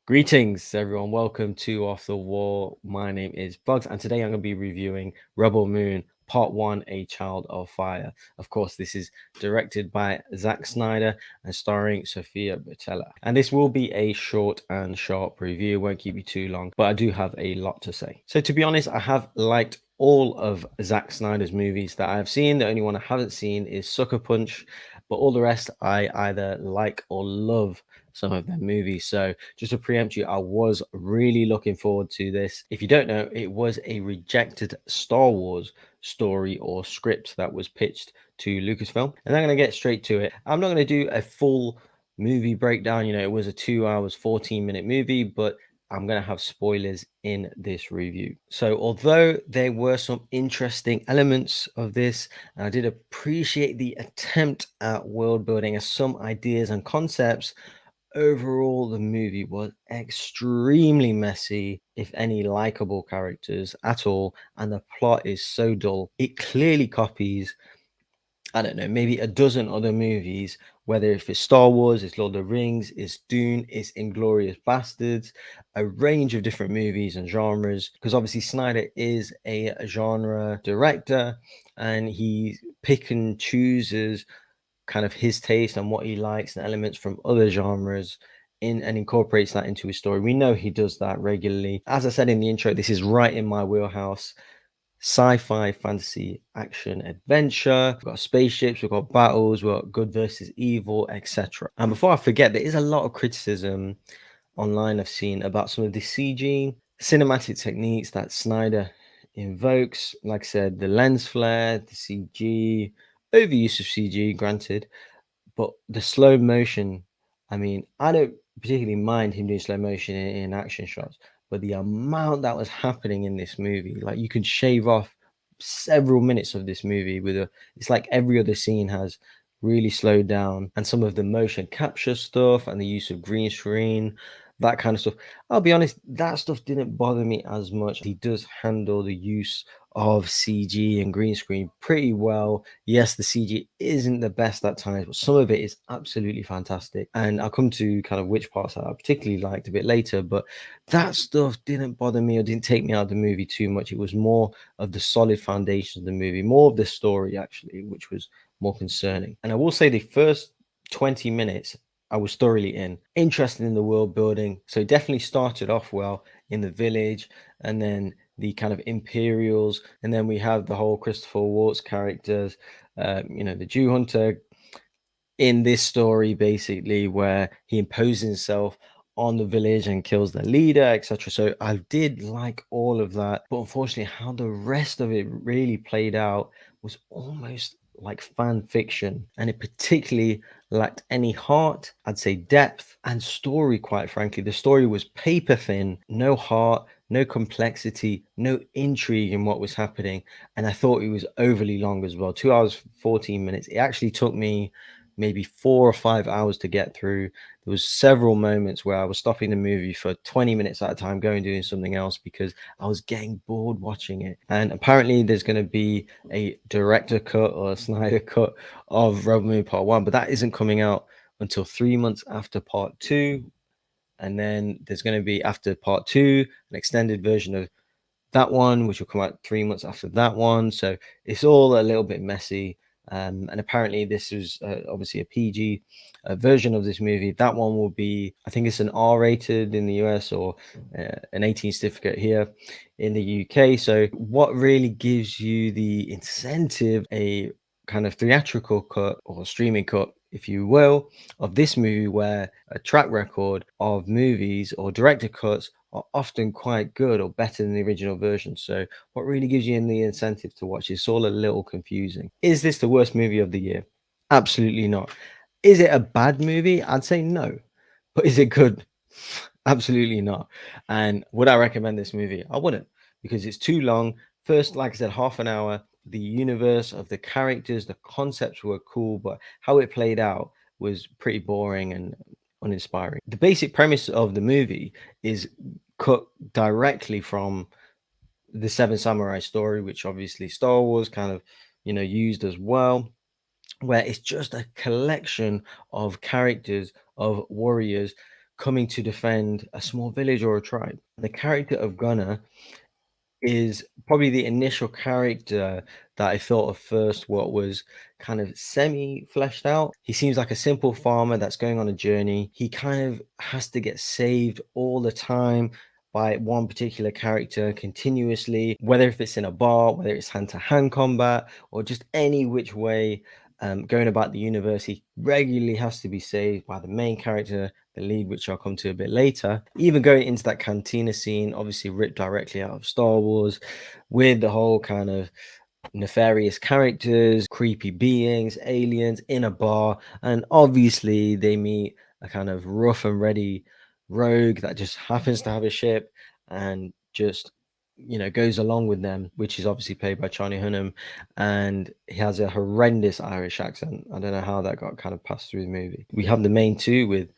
Greetings, everyone. Welcome to Off the Wall. My name is Bogz, and today I'm going to be reviewing Rebel Moon Part 1, A Child of Fire. Of course, this is directed by Zack Snyder and starring Sofia Boutella. And this will be a short and sharp review, won't keep you too long, but I do have a lot to say. So, to be honest, I have liked all of Zack Snyder's movies that I've seen. The only one I haven't seen is Sucker Punch, but all the rest I either like or love some of their movies. So just to preempt you, I was really looking forward to this. If you don't know, it was a rejected Star Wars story or script that was pitched to Lucasfilm. And I'm going to get straight to it. I'm not going to do a full movie breakdown. It was a 2 hours, 14-minute movie, but I'm going to have spoilers in this review. So, although there were some interesting elements of this, and I did appreciate the attempt at world building and some ideas and concepts, overall, the movie was extremely messy, if any likable characters at all, and the plot is so dull. It clearly copies, I don't know, maybe a dozen other movies, whether if it's Star Wars, it's Lord of the Rings, it's Dune, it's Inglorious Bastards, a range of different movies and genres. Because obviously, Snyder is a genre director and he pick and chooses kind of his taste and what he likes and elements from other genres in and incorporates that into his story. We know he does that regularly. As I said in the intro, this is right in my wheelhouse. Sci-fi, fantasy, action, adventure. We've got spaceships, we've got battles, we've got good versus evil, etc. And before I forget, there is a lot of criticism online I've seen about some of the CG cinematic techniques that Snyder invokes. Like I said, the lens flare, the CG, overuse of CG, granted, but the slow motion, I mean, I don't particularly mind him doing slow motion in action shots, but the amount that was happening in this movie, like you could shave off several minutes of this movie it's like every other scene has really slowed down, and some of the motion capture stuff and the use of green screen, that kind of stuff. I'll be honest, that stuff didn't bother me as much. He does handle the use of CG and green screen pretty well. Yes, the CG isn't the best at times, but some of it is absolutely fantastic. And I'll come to kind of which parts I particularly liked a bit later, but that stuff didn't bother me or didn't take me out of the movie too much. It was more of the solid foundation of the movie, more of the story actually, which was more concerning. And I will say the first 20 minutes, I was thoroughly interested in the world building. So it definitely started off well in the village, and then the kind of Imperials, and then we have the whole Christopher Waltz characters, the Jew hunter in this story, basically, where he imposes himself on the village and kills the leader, etc. So I did like all of that, but unfortunately, how the rest of it really played out was almost like fan fiction, and it particularly lacked any heart, I'd say depth and story. Quite frankly, the story was paper thin, no heart, no complexity, no intrigue in what was happening, and I thought it was overly long as well. 2 hours 14 minutes. It actually took me maybe 4 or 5 hours to get through. There was several moments where I was stopping the movie for 20 minutes at a time, going doing something else because I was getting bored watching it. And apparently there's going to be a director cut or a Snyder cut of Rebel Moon Part 1, but that isn't coming out until 3 months after Part 2. And then there's going to be, after Part 2, an extended version of that one, which will come out 3 months after that one. So it's all a little bit messy. And apparently, this is obviously a PG version of this movie. That one will be, I think it's an R rated in the US, or an 18 certificate here in the UK. So, what really gives you the incentive, a kind of theatrical cut or streaming cut, if you will, of this movie, where a track record of movies or director cuts are often quite good or better than the original version. So, what really gives you the incentive to watch? It's all a little confusing. Is this the worst movie of the year? Absolutely not. Is it a bad movie? I'd say no. But is it good? Absolutely not. And would I recommend this movie? I wouldn't, because it's too long. First, like I said, half an hour. The universe of the characters, the concepts were cool, but how it played out was pretty boring and uninspiring. The basic premise of the movie is cut directly from the Seven Samurai story, which obviously Star Wars kind of, used as well, where it's just a collection of characters, of warriors coming to defend a small village or a tribe. The character of Gunner is probably the initial character that I thought of first what was kind of semi fleshed out. He seems like a simple farmer that's going on a journey. He kind of has to get saved all the time by one particular character continuously, whether if it's in a bar, whether it's hand-to-hand combat, or just any which way. Going about the universe, he regularly has to be saved by the main character, the lead, which I'll come to a bit later. Even going into that cantina scene, obviously ripped directly out of Star Wars, with the whole kind of nefarious characters, creepy beings, aliens in a bar, and obviously they meet a kind of rough and ready rogue that just happens to have a ship and just goes along with them, which is obviously played by Charlie Hunnam, and he has a horrendous Irish accent. I don't know how that got kind of passed through the movie. We have the main two with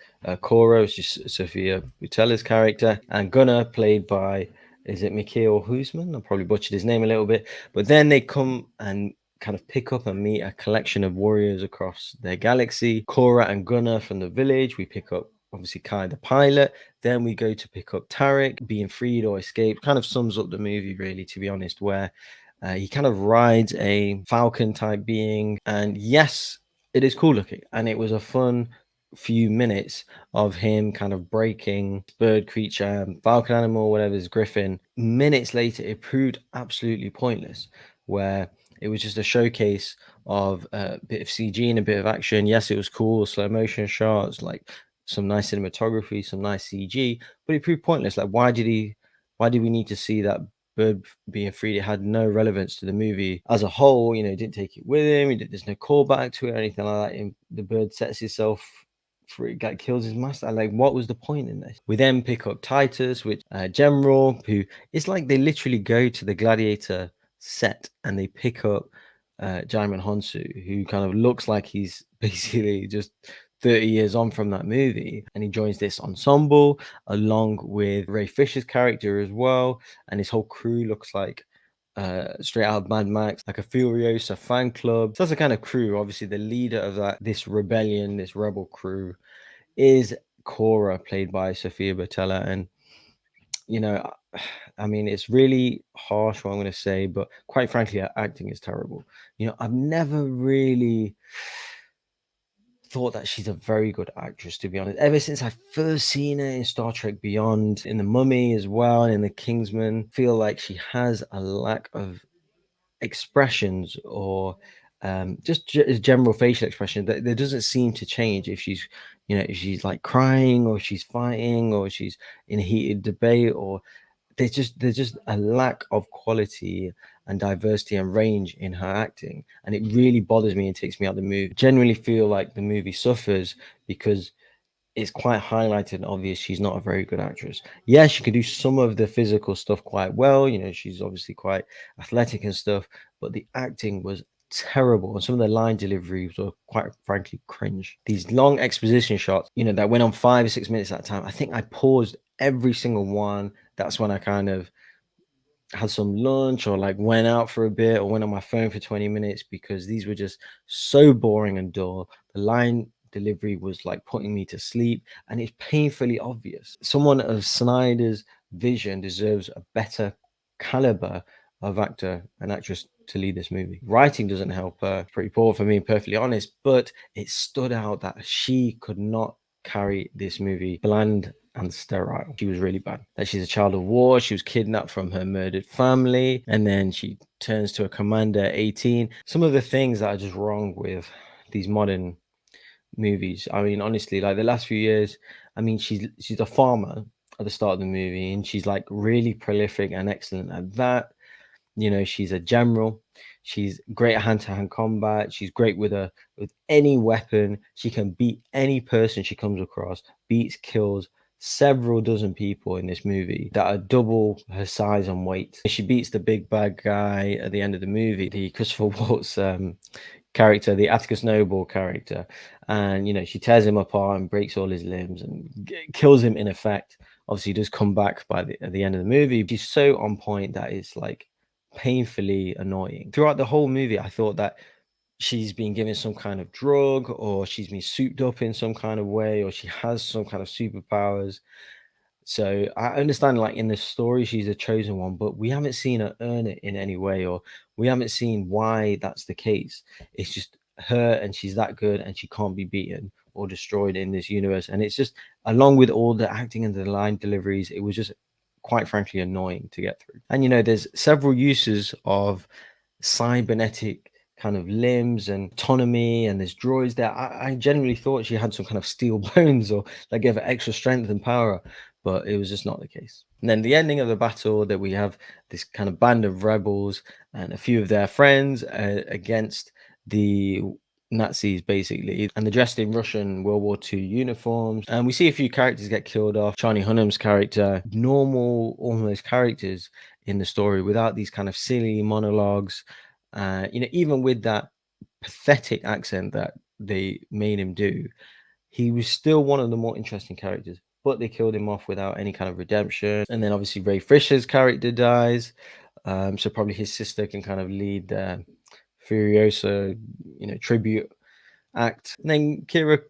Cora, which is Sophia Butella's character, and Gunnar, played by, is it Mikhail Husman? I probably butchered his name a little bit, but then they come and kind of pick up and meet a collection of warriors across their galaxy. Cora and Gunnar from the village. We pick up obviously Kai the pilot. Then we go to pick up Tarek being freed or escaped. Kind of sums up the movie, really, to be honest, where he kind of rides a falcon type being. And yes, it is cool looking. And it was a fun few minutes of him kind of breaking bird creature, falcon animal, whatever is griffin. Minutes later, it proved absolutely pointless, where it was just a showcase of a bit of CG and a bit of action. Yes, it was cool, slow motion shots, like some nice cinematography, some nice CG, but it proved pointless. Like, why did we need to see that bird being freed? It had no relevance to the movie as a whole. He didn't take it with him. There's no callback to it or anything like that. And the bird sets itself free, like kills his master. Like, what was the point in this? We then pick up Titus, which General, who it's like they literally go to the Gladiator set and they pick up Jaimon Honsu, who kind of looks like he's basically just 30 years on from that movie, and he joins this ensemble along with Ray Fisher's character as well, and his whole crew looks like straight out of Mad Max, like a Furiosa fan club. So that's the kind of crew. Obviously, the leader of this rebellion, this rebel crew, is Cora, played by Sophia Botella, and you know, I mean, it's really harsh what I'm going to say, but quite frankly, her acting is terrible. I've never really thought that she's a very good actress, to be honest. Ever since I first seen her in Star Trek Beyond, in The Mummy as well, and in The Kingsman, feel like she has a lack of expressions or just general facial expression that there doesn't seem to change if she's like crying or she's fighting or she's in a heated debate, or there's just a lack of quality and diversity and range in her acting, and it really bothers me and takes me out of the movie. Generally feel like the movie suffers because it's quite highlighted and obvious she's not a very good actress. Yeah, she can do some of the physical stuff quite well. She's obviously quite athletic and stuff, but the acting was terrible. And some of the line deliveries were quite frankly cringe. These long exposition shots, that went on 5 or 6 minutes at a time. I think I paused every single one. That's when I kind of had some lunch or like went out for a bit or went on my phone for 20 minutes because these were just so boring and dull. The line delivery was like putting me to sleep, and it's painfully obvious. Someone of Snyder's vision deserves a better caliber of actor and actress to lead this movie. Writing doesn't help her. Pretty poor for me, perfectly honest, but it stood out that she could not carry this movie. Bland and sterile. She was really bad. That she's a child of war. She was kidnapped from her murdered family, and then she turns to a commander at 18. Some of the things that are just wrong with these modern movies. I mean, honestly, like the last few years, I mean, she's a farmer at the start of the movie, and she's like really prolific and excellent at that. She's a general. She's great at hand-to-hand combat. She's great with any weapon. She can beat any person she comes across. Beats, kills several dozen people in this movie that are double her size and weight. She beats the big bad guy at the end of the movie, the Christopher Waltz character, the Atticus Noble character, and she tears him apart and breaks all his limbs and kills him in effect. Obviously, he does come back at the end of the movie. She's so on point that it's like painfully annoying. Throughout the whole movie, I thought that she's been given some kind of drug, or she's been souped up in some kind of way, or she has some kind of superpowers. So I understand, like in the story, she's a chosen one, but we haven't seen her earn it in any way, or we haven't seen why that's the case. It's just her, and she's that good, and she can't be beaten or destroyed in this universe. And it's just, along with all the acting and the line deliveries, it was just quite frankly annoying to get through. And there's several uses of cybernetic kind of limbs and autonomy, and there's droids there. I genuinely thought she had some kind of steel bones, or that gave her extra strength and power, but it was just not the case. And then the ending of the battle, that we have this kind of band of rebels and a few of their friends against the Nazis, basically, and they're dressed in Russian World War II uniforms. And we see a few characters get killed off. Charlie Hunnam's character, normal almost characters in the story, without these kind of silly monologues. Even with that pathetic accent that they made him do, he was still one of the more interesting characters. But they killed him off without any kind of redemption. And then obviously Ray Fisher's character dies. So probably his sister can kind of lead the Furiosa, tribute act. And then Kira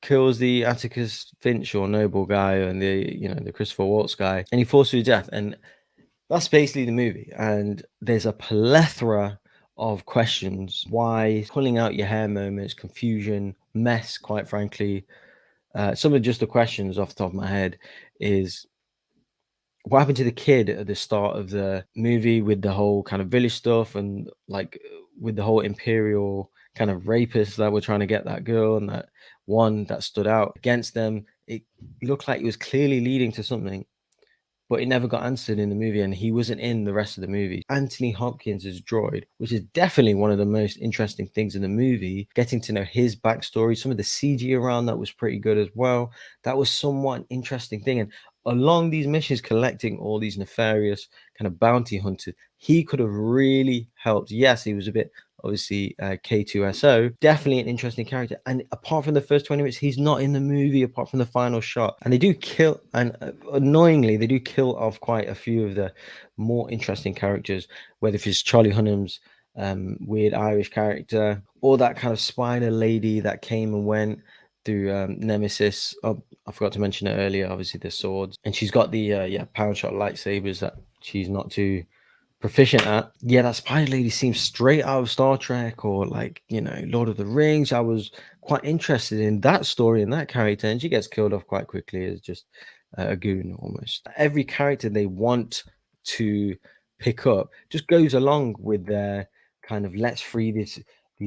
kills the Atticus Finch or Noble guy, and the Christopher Waltz guy, and he falls to his death. And that's basically the movie. And there's a plethora of questions. Why? Pulling out your hair moments, confusion, mess, quite frankly. Some of just the questions off the top of my head is, what happened to the kid at the start of the movie with the whole kind of village stuff, and like with the whole imperial kind of rapists that were trying to get that girl, and that one that stood out against them? It looked like it was clearly leading to something, but it never got answered in the movie, and he wasn't in the rest of the movie. Anthony Hopkins' droid, which is definitely one of the most interesting things in the movie, getting to know his backstory. Some of the CG around that was pretty good as well. That was somewhat an interesting thing. And along these missions, collecting all these nefarious kind of bounty hunters, he could have really helped. Yes, he was a bit, obviously, K2SO, definitely an interesting character. And apart from the first 20 minutes, he's not in the movie apart from the final shot. And they do kill, and annoyingly, they do kill off quite a few of the more interesting characters, whether it's Charlie Hunnam's weird Irish character, or that kind of spider lady that came and went through Nemesis. Oh, I forgot to mention it earlier, obviously the swords. And she's got the pound shot lightsabers that she's not too proficient at. Yeah, that spider lady seems straight out of Star Trek, or like, Lord of the Rings. I was quite interested in that story and that character, and she gets killed off quite quickly as just a goon almost. Every character they want to pick up just goes along with their kind of let's free these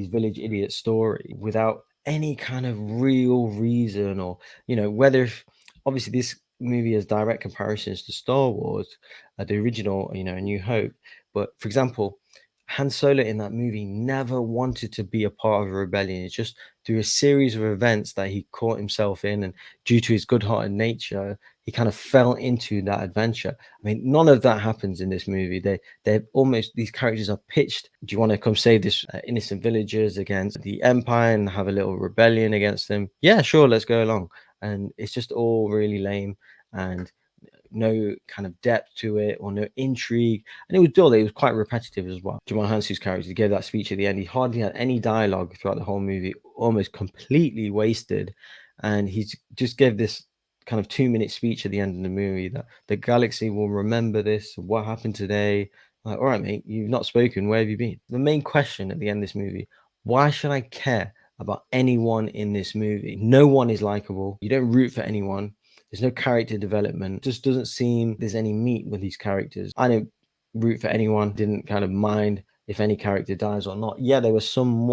village idiots story without any kind of real reason, or whether obviously this movie has direct comparisons to Star Wars, the original, A New Hope. But for example, Han Solo in that movie never wanted to be a part of a rebellion. It's just through a series of events that he caught himself in, and due to his good-hearted nature, he kind of fell into that adventure. I mean, none of that happens in this movie. They're almost, these characters are pitched. Do you want to come save this innocent villagers against the Empire and have a little rebellion against them? Yeah, sure, let's go along. And it's just all really lame, and no kind of depth to it, or no intrigue, and it was dull. It was quite repetitive as well. Jamal Hansu's character, he gave that speech at the end. He hardly had any dialogue throughout the whole movie, almost completely wasted, and he just gave this kind of 2-minute speech at the end of the movie that the galaxy will remember this. What happened today? Like, all right, mate, you've not spoken. Where have you been? The main question at the end of this movie: why should I care about anyone in this movie? No one is likable. You don't root for anyone. There's no character development. It just doesn't seem there's any meat with these characters. I don't root for anyone. Didn't kind of mind if any character dies or not. Yeah, there were some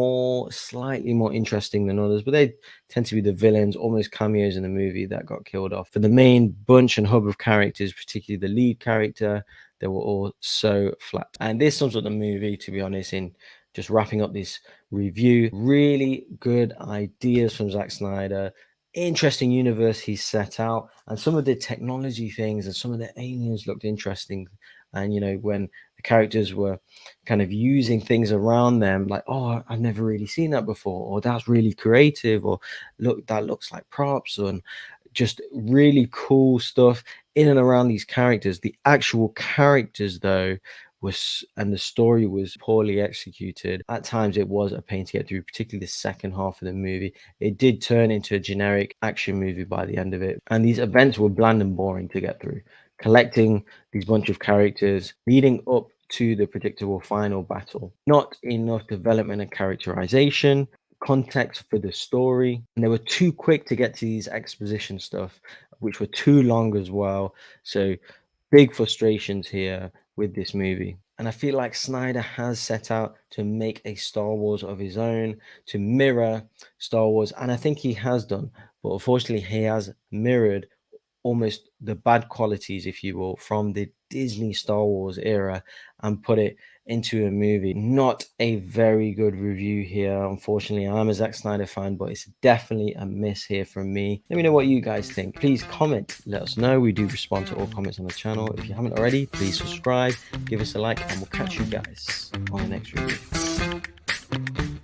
slightly more interesting than others, but they tend to be the villains, almost cameos in the movie, that got killed off. For the main bunch and hub of characters, particularly the lead character, they were all so flat. And this sums up the movie, to be honest, in just wrapping up this review. Really good ideas from Zack Snyder, interesting universe he's set out, and some of the technology things and some of the aliens looked interesting. And when the characters were kind of using things around them, like, oh, I've never really seen that before, or that's really creative, or look, that looks like props, and just really cool stuff in and around these characters. The actual characters, though, was, and the story was poorly executed. At times it was a pain to get through, particularly the second half of the movie. It did turn into a generic action movie by the end of it, and these events were bland and boring to get through. Collecting these bunch of characters leading up to the predictable final battle. Not enough development and characterization, context for the story, and they were too quick to get to these exposition stuff, which were too long as well. So big frustrations here with this movie. And I feel like Snyder has set out to make a Star Wars of his own, to mirror Star Wars, and I think he has done. But unfortunately, he has mirrored almost the bad qualities, if you will, from the Disney Star Wars era and put it into a movie. Not a very good review here. Unfortunately, I'm a Zack Snyder fan, but it's definitely a miss here from me. Let me know what you guys think. Please comment, let us know. We do respond to all comments on the channel. If you haven't already, please subscribe, give us a like, and we'll catch you guys on the next review.